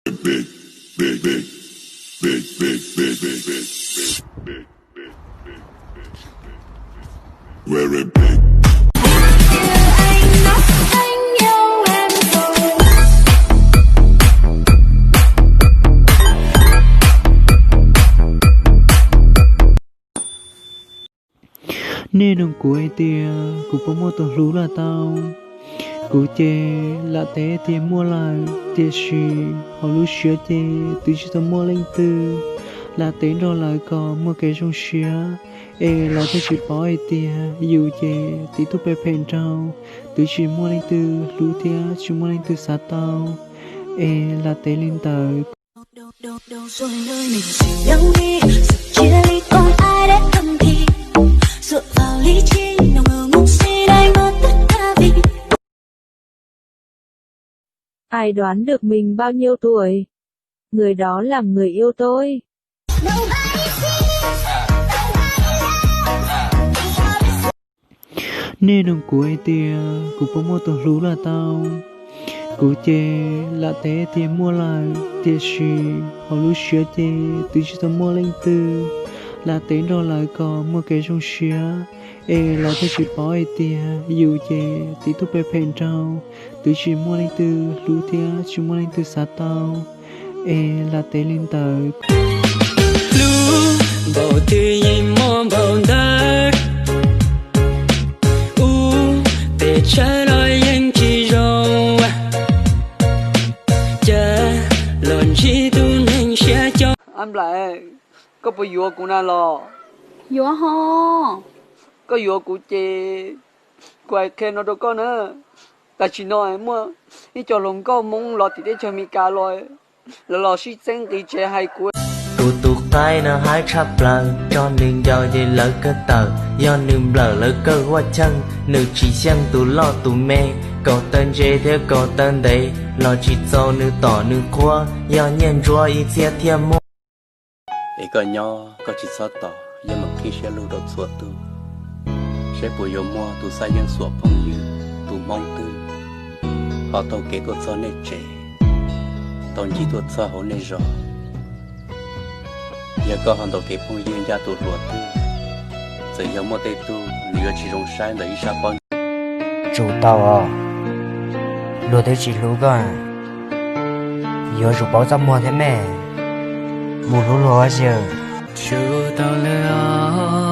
big, big, big, big, big, big, big, big, big, very big. Nên đồng của ai tia, của bố mua tổ lú là tao. Của chê là thế thì mua lại tia xì, họ lú xưa chê, từ chỉ tao mua lên từ. Là tên rồi lại có mua cái trong xưa, ê là thế chỉ bỏ ai tia, dù chê thì tôi bè phèn trao. Từ chỉ mua lên từ, lú tia chỉ mua lên từ xa tao, ê là tế lên tới. Đâu rồi nơi mình dịu lắng đi, sự chia ly còn ai để thầm thì dựa vào lý trí nào ngờ ngu si đánh mất tất cả vì ai đoán được mình bao nhiêu tuổi, người đó là người yêu tôi. Nên đồng của ai tia, của bố mua tổ lú là tao. Của chê là thế thì mua lại tia xì, họ lú xưa chê, từ chỉ tao mua lên từ. Là tên rồi lại có mua cái trong xưa, ê là thế chỉ bỏ ai tia, dù chê thì tôi bè phèn trao. Từ chỉ mua lên từ, lú tia chỉ mua lên từ xa tao, ê là tế lên tới. Lu bầu tư nhìn mong bầu đời để trái lời anh chỉ rồi chờ lần chỉ tu nên sẽ cho anh lại có bao giờ cũng là lo Dùa ho. có giờ cũng chê quay khen nó đâu có nữa ta chỉ nói mua đi cho lòng có mong lo thì để cho mi cả rồi là lo suy sinh thì chê hay của tụ tụ tay nó hai chắp lời cho nên giờ để lỡ cơ tờ do nương lỡ lỡ cơ qua chân nữ chỉ xem tụ lo tụ mê cầu tên dê theo cầu tên đấy lo chỉ cho nữ tỏ nữ khoa do nhân chúa ý chia thiên mô để có nhỏ có chỉ sao tỏ nhưng mà khi sẽ lưu đột suốt tu sẽ bùi yo mua tu sai dân suốt phong như tu mong tư họ tàu kế tuột sao nên trẻ tàu chỉ tuột sao hổ nên rõ giờ có hàng tàu kế phong như ra tuột ruột tu giờ yo mua tê tu lừa chỉ rong sai để isa bon chủ tàu à lừa tới chỉ lú cơ à giờ chủ bảo ra mua thế mẹ mua lú lúa chứ chủ tàu lừa